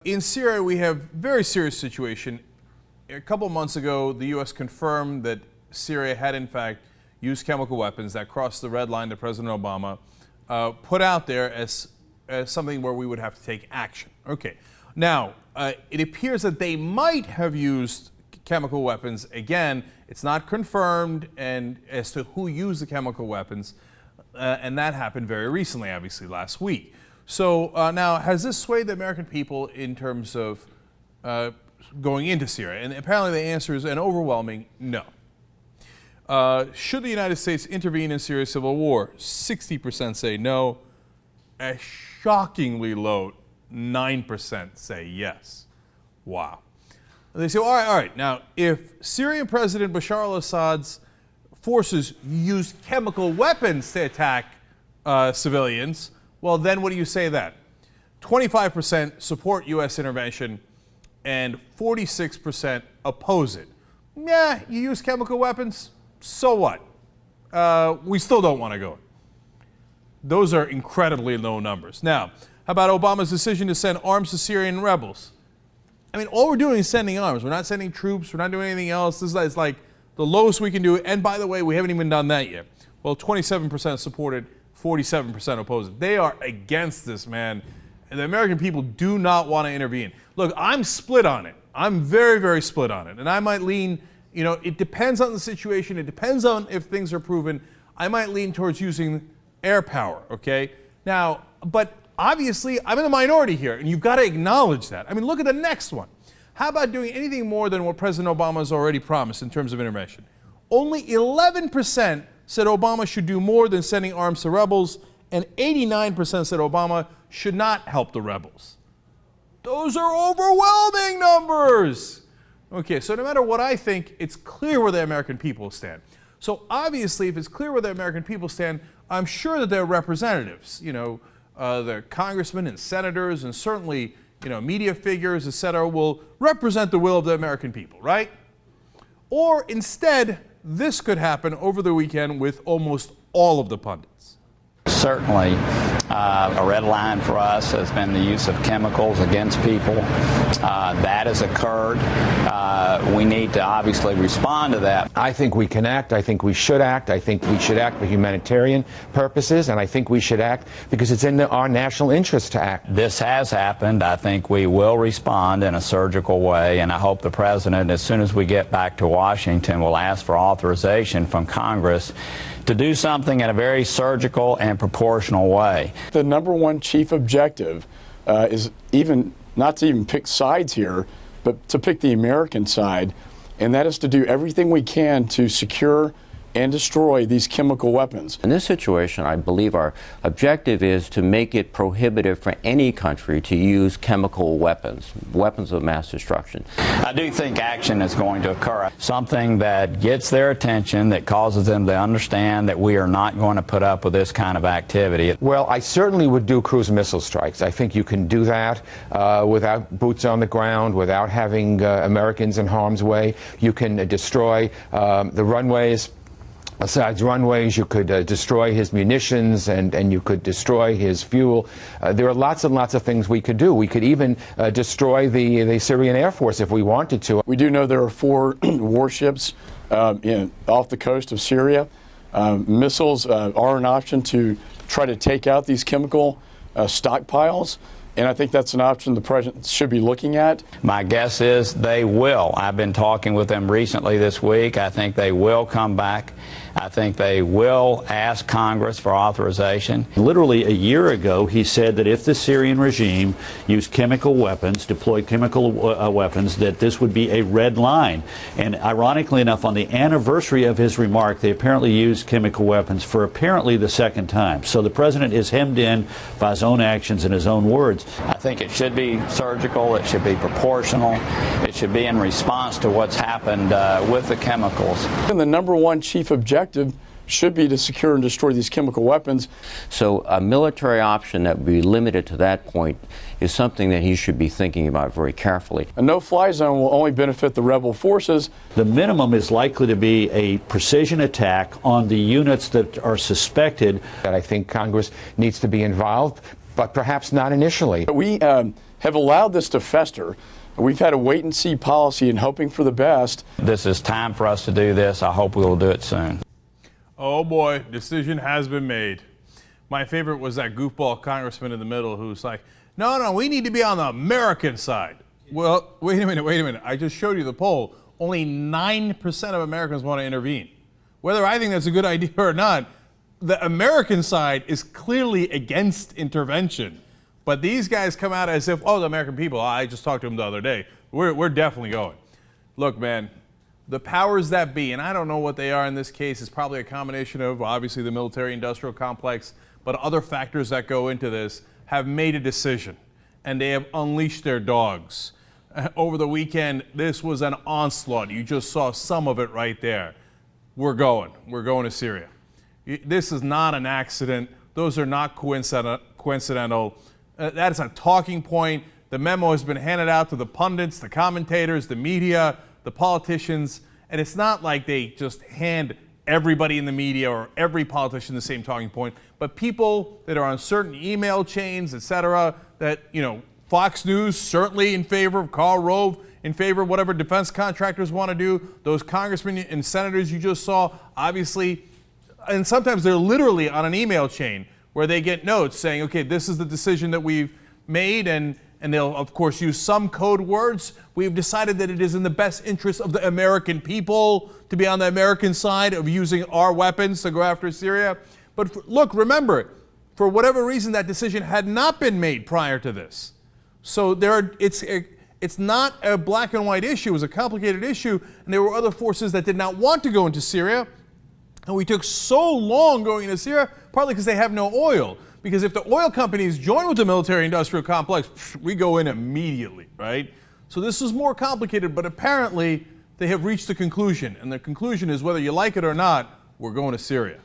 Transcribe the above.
in Syria, we have a very serious situation. A couple months ago, the U.S. confirmed that Syria had, in fact, used chemical weapons that crossed the red line that President Obama put out there as something where we would have to take action. Okay. Now, it appears that they might have used chemical weapons. Again, it's not confirmed and as to who used the chemical weapons, and that happened very recently, obviously, last week. So now, has this swayed the American people in terms of going into Syria? And apparently the answer is an overwhelming no. Should the United States intervene in Syria's civil war? 60% say no. A shockingly low 9% say yes. Wow. They say, all right. Now, if Syrian President Bashar al-Assad's forces used chemical weapons to attack civilians, well, then what do you say then? 25% support U.S. intervention and 46% oppose it. Yeah, you use chemical weapons, so what? We still don't want to go. Those are incredibly low numbers. Now, how about Obama's decision to send arms to Syrian rebels? I mean, all we're doing is sending arms. We're not sending troops. We're not doing anything else. This is like the lowest we can do. And by the way, we haven't even done that yet. Well, 27% supported, 47% opposed. They are against this, man. And the American people do not want to intervene. Look, I'm split on it. I'm very, very split on it. And I might lean, you know, it depends on the situation. It depends on if things are proven. I might lean towards using air power, okay? Now, but obviously, I'm in the minority here, and you've got to acknowledge that. I mean, look at the next one. How about doing anything more than what President Obama has already promised in terms of intervention? Only 11% said Obama should do more than sending arms to rebels, and 89% said Obama should not help the rebels. Those are overwhelming numbers. Okay, so no matter what I think, it's clear where the American people stand. So obviously, if it's clear where the American people stand, I'm sure that their representatives, you know, the congressmen and senators and certainly, you know, media figures, et cetera, will represent the will of the American people, right? Or instead, this could happen over the weekend with almost all of the pundits. Certainly, a red line for us has been the use of chemicals against people. That has occurred. We need to obviously respond to that. I think we can act. I think we should act. I think we should act for humanitarian purposes, and I think we should act because it's in our national interest to act. This has happened. I think we will respond in a surgical way, and I hope the President, as soon as we get back to Washington, will ask for authorization from Congress to do something in a very surgical and proportional way. The number one chief objective is not to even pick sides here, but to pick the American side, and that is to do everything we can to secure and destroy these chemical weapons. In this situation, I believe our objective is to make it prohibitive for any country to use chemical weapons, weapons of mass destruction. I do think action is going to occur. Something that gets their attention, that causes them to understand that we are not going to put up with this kind of activity. Well, I certainly would do cruise missile strikes. I think you can do that without boots on the ground, without having Americans in harm's way. You can destroy the runways. Assad's runways, you could destroy his munitions and you could destroy his fuel. There are lots and lots of things we could do. We could even destroy the Syrian Air Force if we wanted to. We do know there are 4 warships off the coast of Syria. Missiles are an option to try to take out these chemical stockpiles. And I think that's an option the President should be looking at. My guess is they will. I've been talking with them recently this week. I think they will come back. I think they will ask Congress for authorization. Literally a year ago, he said that if the Syrian regime used chemical weapons, deployed chemical weapons, that this would be a red line. And ironically enough, on the anniversary of his remark, they apparently used chemical weapons for apparently the second time. So the President is hemmed in by his own actions and his own words. I think it should be surgical, it should be proportional, it should be in response to what's happened with the chemicals. And the number one chief objective should be to secure and destroy these chemical weapons. So a military option that would be limited to that point is something that he should be thinking about very carefully. A no-fly zone will only benefit the rebel forces. The minimum is likely to be a precision attack on the units that are suspected. I think Congress needs to be involved, but perhaps not initially. We have allowed this to fester. We've had a wait-and-see policy and hoping for the best. This is time for us to do this. I hope we will do it soon. Oh boy, decision has been made. My favorite was that goofball congressman in the middle who's like, no, we need to be on the American side. Well, wait a minute. I just showed you the poll. Only 9% of Americans want to intervene. Whether I think that's a good idea or not, the American side is clearly against intervention. But these guys come out as if, oh, the American people, I just talked to them the other day. We're definitely going. Look, man, the powers that be, and I don't know what they are in this case, is probably a combination of obviously the military-industrial complex, but other factors that go into this, have made a decision, and they have unleashed their dogs. Over the weekend, this was an onslaught. You just saw some of it right there. We're going to Syria. This is not an accident. Those are not coincidental. That is a talking point. The memo has been handed out to the pundits, the commentators, the media, the politicians, and it's not like they just hand everybody in the media or every politician the same talking point, but people that are on certain email chains, etc., that, Fox News certainly in favor of Karl Rove, in favor of whatever defense contractors want to do, those congressmen and senators you just saw, obviously, and sometimes they're literally on an email chain where they get notes saying, okay, this is the decision that we've made, and they'll, of course, use some code words. We've decided that it is in the best interest of the American people to be on the American side of using our weapons to go after Syria. But look, remember, for whatever reason, that decision had not been made prior to this. So it's not a black and white issue. It was a complicated issue, and there were other forces that did not want to go into Syria. And we took so long going into Syria, partly because they have no oil. Because if the oil companies join with the military-industrial complex, we go in immediately, right? So this is more complicated, but apparently they have reached a conclusion. And the conclusion is, whether you like it or not, we're going to Syria.